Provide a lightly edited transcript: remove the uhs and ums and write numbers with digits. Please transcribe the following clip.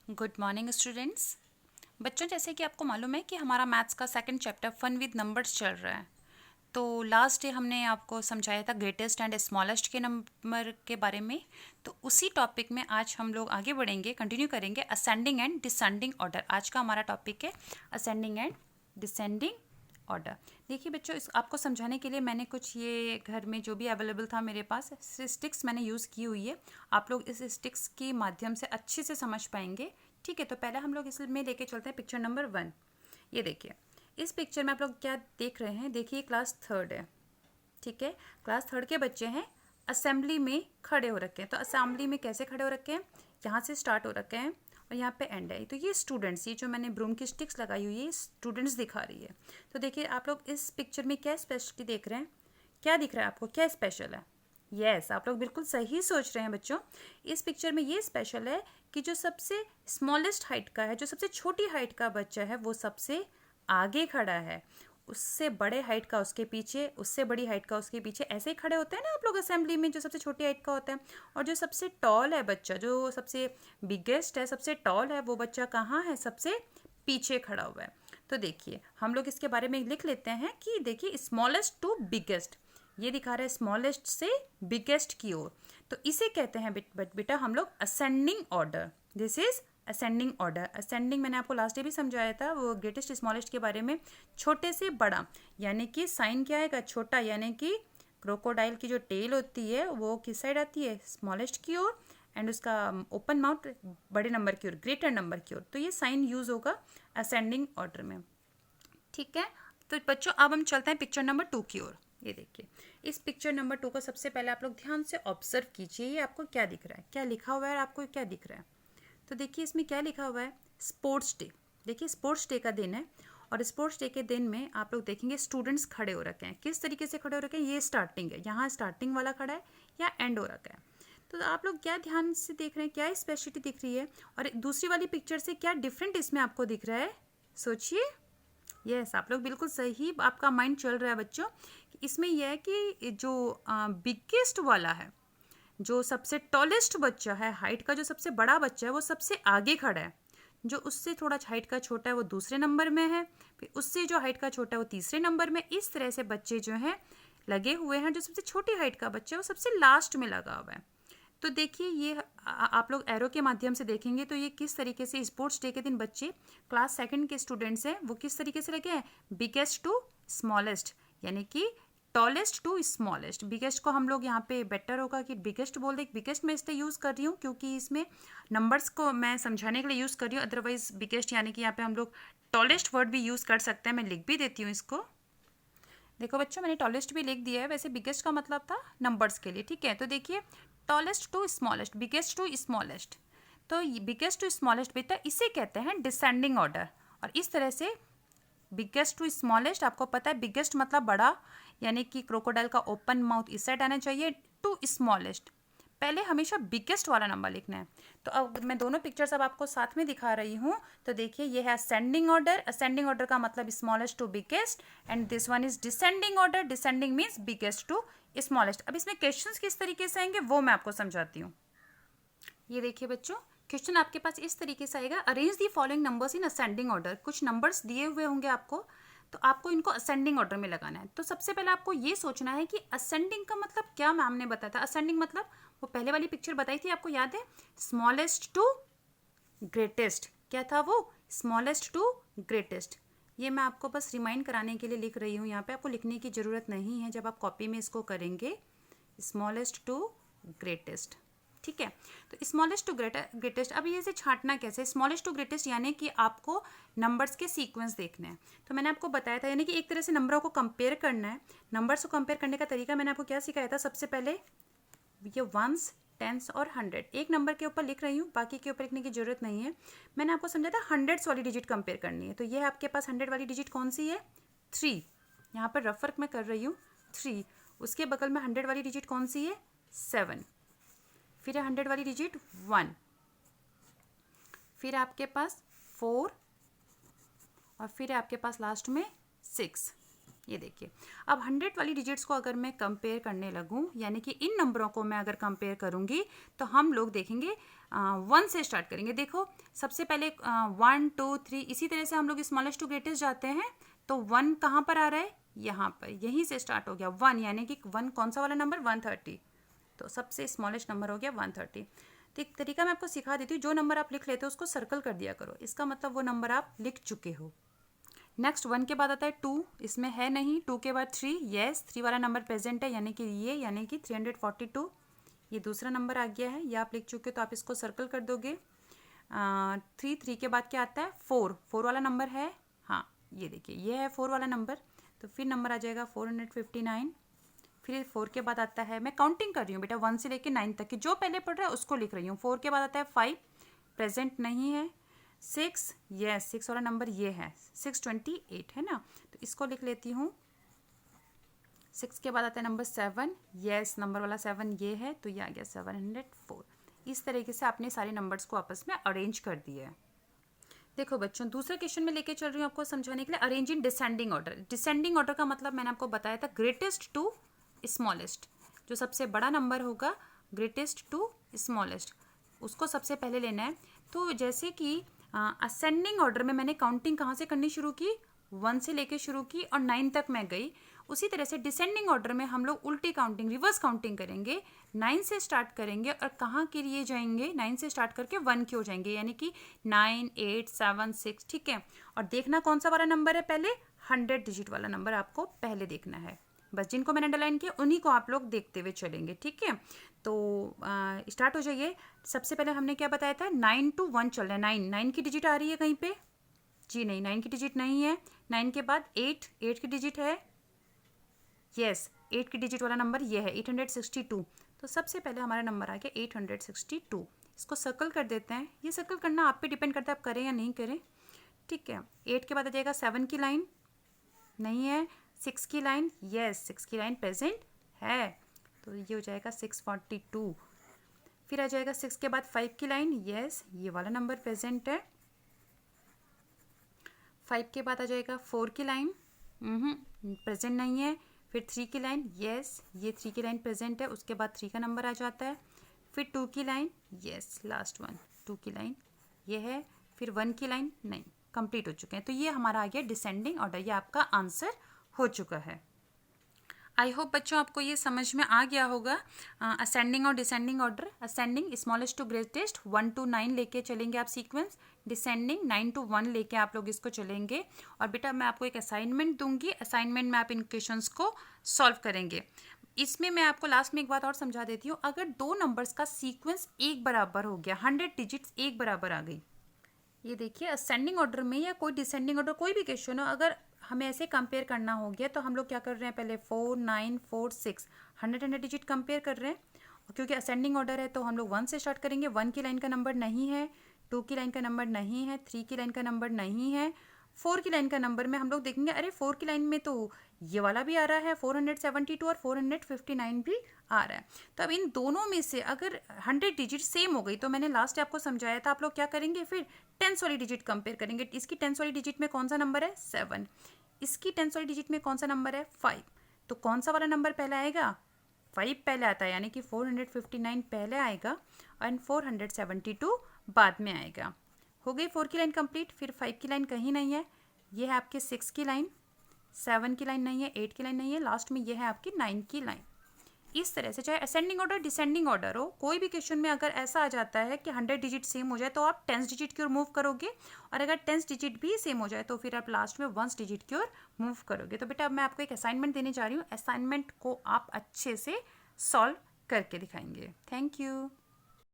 Good morning students. बच्चों, जैसे कि आपको मालूम है कि हमारा मैथ्स का second chapter fun with numbers चल रहा है। तो लास्ट डे हमने आपको समझाया था ग्रेटेस्ट एंड स्मॉलेस्ट के नंबर के बारे में। तो उसी टॉपिक में आज हम लोग आगे बढ़ेंगे, कंटिन्यू करेंगे असेंडिंग एंड डिसेंडिंग ऑर्डर। आज का हमारा टॉपिक है असेंडिंग एंड डिसेंडिंग ऑर्डर। देखिए बच्चों, इस आपको समझाने के लिए मैंने कुछ ये घर में जो भी अवेलेबल था मेरे पास स्टिक्स मैंने यूज़ की हुई है। आप लोग इस स्टिक्स के माध्यम से अच्छे से समझ पाएंगे। ठीक है, तो पहले हम लोग इसमें लेके चलते हैं पिक्चर नंबर 1। ये देखिए, इस पिक्चर में आप लोग क्या देख रहे हैं। देखिए क्लास थर्ड है। ठीक है, क्लास थर्ड के बच्चे हैं, असेंबली में खड़े हो रखे हैं। तो असेंबली में कैसे खड़े हो रखे हैं, यहाँ से स्टार्ट हो रखे हैं और यहाँ पे एंड है। तो ये स्टूडेंट्स, ये जो मैंने ब्रूम की स्टिक्स लगाई हुई है, स्टूडेंट्स दिखा रही है। तो देखिए आप लोग इस पिक्चर में क्या स्पेशलिटी देख रहे हैं, क्या दिख रहा है आपको, क्या स्पेशल है। यस, आप लोग बिल्कुल सही सोच रहे हैं बच्चों। इस पिक्चर में ये स्पेशल है कि जो सबसे स्मॉलेस्ट हाइट का है, जो सबसे छोटी हाइट का बच्चा है, वो सबसे आगे खड़ा है। उससे बड़े हाइट का उसके पीछे, उससे बड़ी हाइट का उसके पीछे, ऐसे ही खड़े होते हैं ना आप लोग असेंबली में, जो सबसे छोटी हाइट का होता है। और जो सबसे टॉल है बच्चा, जो सबसे बिगेस्ट है, सबसे टॉल है, वो बच्चा कहाँ है, सबसे पीछे खड़ा हुआ है। तो देखिए हम लोग इसके बारे में लिख लेते हैं कि देखिए स्मॉलेस्ट टू बिगेस्ट, ये दिखा रहा है स्मॉलेस्ट से बिगेस्ट की ओर। तो इसे कहते हैं बेटा हम लोग ascending order. This is ascending order. Ascending मैंने आपको लास्ट डे भी समझाया था, वो ग्रेटेस्ट स्मॉलेस्ट के बारे में। छोटे से बड़ा, यानी कि साइन क्या आएगा, छोटा, यानी कि क्रोकोडाइल की जो टेल होती है वो किस साइड आती है, स्मॉलेस्ट की ओर, एंड उसका ओपन माउथ बड़े नंबर की ओर, ग्रेटर नंबर की ओर। तो ये साइन यूज होगा असेंडिंग ऑर्डर में। ठीक है, तो बच्चों अब हम चलते हैं पिक्चर नंबर 2 की ओर। ये देखिए, इस पिक्चर नंबर 2 को सबसे पहले आप लोग ध्यान से ऑब्जर्व कीजिए। ये आपको क्या दिख रहा है, क्या लिखा हुआ है, आपको क्या दिख रहा है। तो देखिए इसमें क्या लिखा हुआ है, स्पोर्ट्स डे। देखिए स्पोर्ट्स डे का दिन है, और स्पोर्ट्स डे के दिन में आप लोग देखेंगे स्टूडेंट्स खड़े हो रखे हैं। किस तरीके से खड़े हो रखे हैं, ये स्टार्टिंग है, यहाँ स्टार्टिंग वाला खड़ा है या एंड हो रखा है। तो आप लोग क्या ध्यान से देख रहे हैं, क्या स्पेशलिटी दिख रही है, और दूसरी वाली पिक्चर से क्या डिफरेंट इसमें आपको दिख रहा है, सोचिए। यस, आप लोग बिल्कुल सही, आपका माइंड चल रहा है बच्चों। इसमें यह है कि जो बिगेस्ट वाला है, जो सबसे टॉलेस्ट बच्चा है, हाइट का जो सबसे बड़ा बच्चा है, वो सबसे आगे खड़ा है। जो उससे थोड़ा हाइट का छोटा है वो दूसरे नंबर में है, फिर उससे जो हाइट का छोटा है वो तीसरे नंबर में। इस तरह से बच्चे जो हैं लगे हुए हैं। जो सबसे छोटी हाइट का बच्चा है वो सबसे लास्ट में लगा हुआ है। तो देखिए ये आप लोग एरो के माध्यम से देखेंगे तो ये किस तरीके से स्पोर्ट्स डे के दिन बच्चे, क्लास सेकंड के स्टूडेंट्स हैं, वो किस तरीके से लगे हैं, बिगेस्ट टू स्मॉलेस्ट, यानी कि टॉलेस्ट टू स्मॉलेस्ट। बिगेस्ट को हम लोग यहाँ पे बेटर होगा कि बिगेस्ट बोल दे। बिगेस्ट मैं इसलिए यूज़ कर रही हूँ क्योंकि इसमें नंबर्स को मैं समझाने के लिए यूज़ कर रही हूँ। अदरवाइज बिगेस्ट यानी कि यहाँ पे हम लोग टॉलेस्ट वर्ड भी यूज़ कर सकते हैं। मैं लिख भी देती हूँ इसको। देखो बच्चों, मैंने टॉलेस्ट भी लिख दिया है। वैसे बिगेस्ट का मतलब था नंबर्स के लिए। ठीक है, तो देखिए tallest to smallest, biggest to smallest. तो बिगेस्ट टू स्मॉलेस्ट बेटा इसे कहते हैं डिसेंडिंग ऑर्डर। और इस तरह से बिगेस्ट टू स्मॉलेस्ट, आपको पता है बिगेस्ट मतलब बड़ा, यानी कि क्रोकोडाइल का ओपन माउथ इस साइड आना चाहिए, टू स्मॉलेस्ट पहले हमेशा बिगेस्ट वाला नंबर लिखना है। तो अब मैं दोनों पिक्चर्स अब आपको साथ में दिखा रही हूँ। तो देखिए ये है असेंडिंग ऑर्डर। असेंडिंग ऑर्डर का मतलब smallest to biggest, and this one is descending order. Descending means biggest to smallest. अब इसमें क्वेश्चंस किस तरीके से आएंगे वो मैं आपको समझाती हूँ। ये देखिए बच्चों, क्वेश्चन आपके पास इस तरीके से आएगा, arrange the following numbers in ascending order. कुछ नंबर्स दिए हुए होंगे आपको, तो आपको इनको असेंडिंग ऑर्डर में लगाना है। तो सबसे पहले आपको ये सोचना है कि असेंडिंग का मतलब क्या मैम ने बताया था। असेंडिंग मतलब वो पहले वाली पिक्चर बताई थी, आपको याद है, स्मॉलेस्ट टू ग्रेटेस्ट। क्या था वो, स्मॉलेस्ट टू ग्रेटेस्ट। ये मैं आपको बस रिमाइंड कराने के लिए लिख रही हूँ। यहाँ पे आपको लिखने की ज़रूरत नहीं है जब आप कॉपी में इसको करेंगे, स्मॉलेस्ट टू ग्रेटेस्ट। ठीक है, तो स्मॉलेस्ट टू ग्रेटेस्ट। अब ये से छांटना कैसे, स्मॉलेस्ट टू ग्रेटेस्ट, यानी कि आपको नंबर्स के सीक्वेंस देखने हैं। तो मैंने आपको बताया था, यानी कि एक तरह से नंबरों को कंपेयर करना है। नंबर्स को कंपेयर करने का तरीका मैंने आपको क्या सिखाया था, सबसे पहले ये वंस, टेंस और हंड्रेड एक नंबर के ऊपर लिख रही हूँ, बाकी के ऊपर लिखने की जरूरत नहीं है। मैंने आपको समझा था हंड्रेड्स वाली डिजिट कंपेयर करनी है। तो ये आपके पास हंड्रेड वाली डिजिट कौन सी है, 3। यहाँ पर रफ वर्क मैं कर रही हूँ, 3। उसके बगल में हंड्रेड वाली डिजिट कौन सी है, 7। फिर है हंड्रेड वाली डिजिट 1। फिर आपके पास 4, और फिर है आपके पास लास्ट में 6। ये देखिए, अब 100 वाली डिजिट्स को अगर मैं कंपेयर करने लगूं, यानी कि इन नंबरों को मैं अगर कंपेयर करूंगी तो हम लोग देखेंगे 1 से स्टार्ट करेंगे। देखो सबसे पहले 1 2 3 इसी तरह से हम लोग स्मॉलेस्ट टू ग्रेटेस्ट जाते हैं। तो 1 कहाँ पर आ रहा है, यहाँ पर, यहीं से स्टार्ट हो गया 1, यानी कि 1 कौन सा वाला नंबर, 130। तो सबसे स्मॉलेस्ट नंबर हो गया 130। तो एक तरीका मैं आपको सिखा देती हूँ, जो नंबर आप लिख लेते हो उसको सर्कल कर दिया करो, इसका मतलब वो नंबर आप लिख चुके हो। नेक्स्ट 1 के बाद आता है 2, इसमें है नहीं। 2 के बाद 3, यस 3 वाला नंबर प्रेजेंट है, यानी कि ये, यानी कि 342, ये दूसरा नंबर आ गया है, ये आप लिख चुके हो तो आप इसको सर्कल कर दोगे। 3 के बाद क्या आता है, 4 वाला नंबर है, हाँ ये देखिए ये है 4 वाला नंबर। तो फिर नंबर आ जाएगा 459। फिर 4 के बाद आता है, मैं काउंटिंग कर रही हूँ बेटा 1 से लेके 9 तक की, जो पहले पढ़ रहा है उसको लिख रही हूँ। 4 के बाद आता है 5, प्रेजेंट नहीं है। 6, यस 6 वाला नंबर ये है, 628 है ना, तो इसको लिख लेती हूँ। 6 के बाद आता है नंबर 7, यस नंबर वाला 7 ये है, तो ये आ गया 704। इस तरीके से आपने सारे नंबर्स को आपस में अरेंज कर दिया है। देखो बच्चों, दूसरे क्वेश्चन में लेके चल रही हूँ आपको समझाने के लिए, arrange in descending order. Descending order का मतलब मैंने आपको बताया था ग्रेटेस्ट टू स्मॉलेस्ट, जो सबसे बड़ा नंबर होगा ग्रेटेस्ट टू स्मॉलेस्ट, उसको सबसे पहले लेना है। तो जैसे कि असेंडिंग ऑर्डर में मैंने काउंटिंग कहाँ से करनी शुरू की, 1 से लेके शुरू की और 9 तक मैं गई। उसी तरह से डिसेंडिंग ऑर्डर में हम लोग उल्टी काउंटिंग, रिवर्स काउंटिंग करेंगे। 9 से स्टार्ट करेंगे और कहाँ के लिए जाएंगे, 9 से स्टार्ट करके 1 की हो जाएंगे, यानी कि 9 8 7 6, ठीक है। और देखना कौन सा वाला नंबर है, पहले 100 डिजिट वाला नंबर आपको पहले देखना है। बस जिनको मैंने अंडरलाइन किया उन्हीं को आप लोग देखते हुए चलेंगे, ठीक है। तो स्टार्ट हो जाइए। सबसे पहले हमने क्या बताया था, 9 to 1 चल रहा है। 9 की डिजिट आ रही है कहीं पे, जी नहीं 9 की डिजिट नहीं है। 9 के बाद 8 की डिजिट है, यस 8 की डिजिट वाला नंबर ये है 862। तो सबसे पहले हमारा नंबर आ गया 862, इसको सर्कल कर देते हैं। ये सर्कल करना आप पे डिपेंड करता है आप करें या नहीं करें, ठीक है। 8 के बाद आ जाएगा 7 की लाइन, नहीं है। 6 की लाइन, यस 6 की लाइन प्रेजेंट है, तो ये हो जाएगा 642। फिर आ जाएगा 6 के बाद 5 की लाइन, यस ये वाला नंबर प्रेजेंट है। 5 के बाद आ जाएगा 4 की लाइन, प्रेजेंट नहीं है। फिर 3 की लाइन, यस ये 3 की लाइन प्रेजेंट है, उसके बाद 3 का नंबर आ जाता है। फिर 2 की लाइन, यस लास्ट वन 2 की लाइन ये है। फिर 1 की लाइन, नहीं कंप्लीट हो चुके हैं। तो ये हमारा आ गया डिसेंडिंग ऑर्डर, ये आपका आंसर हो चुका है। आई होप बच्चों आपको ये समझ में आ गया होगा। असेंडिंग और descending order, ascending smallest to greatest 1 to 9 लेके चलेंगे आप सीक्वेंस, डिसेंडिंग 9 to 1 लेके आप लोग इसको चलेंगे। और बेटा मैं आपको एक असाइनमेंट दूंगी, असाइनमेंट में आप इन क्वेश्चंस को सॉल्व करेंगे। इसमें मैं आपको लास्ट में एक बात और समझा देती हूँ, अगर दो नंबर्स का सीक्वेंस एक बराबर हो गया, 100 डिजिट्स एक बराबर आ गई, ये देखिए असेंडिंग ऑर्डर में या कोई डिसेंडिंग ऑर्डर कोई भी क्वेश्चन हो, अगर हमें ऐसे कंपेयर करना हो गया तो हम लोग क्या कर रहे हैं, पहले 4 9 4 6 100 डिजिट कंपेयर कर रहे हैं। और क्योंकि असेंडिंग ऑर्डर है तो हम लोग 1 से स्टार्ट करेंगे। 1 की लाइन का नंबर नहीं है, 2 की लाइन का नंबर नहीं है, 3 की लाइन का नंबर नहीं है, 4 की लाइन का नंबर में हम लोग देखेंगे अरे 4 की लाइन में तो ये वाला भी आ रहा है 472 और 459 भी आ रहा है। तो अब इन दोनों में से अगर 100 डिजिट सेम हो गई तो मैंने लास्ट आपको समझाया था आप लोग क्या करेंगे, फिर 10 वाली डिजिट कंपेयर करेंगे। इसकी 10 वाली डिजिट में कौन सा नंबर है 7, इसकी 10 वाली डिजिट में कौन सा नंबर है 5, तो कौन सा वाला नंबर पहले आएगा, 5 पहले आता है, यानी कि 459 पहले आएगा एंड 472 बाद में आएगा। हो गई 4 की लाइन कंप्लीट। फिर 5 की लाइन कहीं नहीं है, ये है आपके 6 की लाइन, 7 की लाइन नहीं है, 8 की लाइन नहीं है, लास्ट में ये है आपकी 9 की लाइन। इस तरह से चाहे असेंडिंग ऑर्डर डिसेंडिंग ऑर्डर हो, कोई भी क्वेश्चन में अगर ऐसा आ जाता है कि 100 डिजिट सेम हो जाए तो आप 10 डिजिट की ओर मूव करोगे, और अगर 10 डिजिट भी सेम हो जाए तो फिर आप लास्ट में 1 डिजिट की ओर मूव करोगे। तो बेटा अब मैं आपको एक असाइनमेंट देने जा रही हूँ, असाइनमेंट को आप अच्छे से सॉल्व करके दिखाएंगे। Thank you.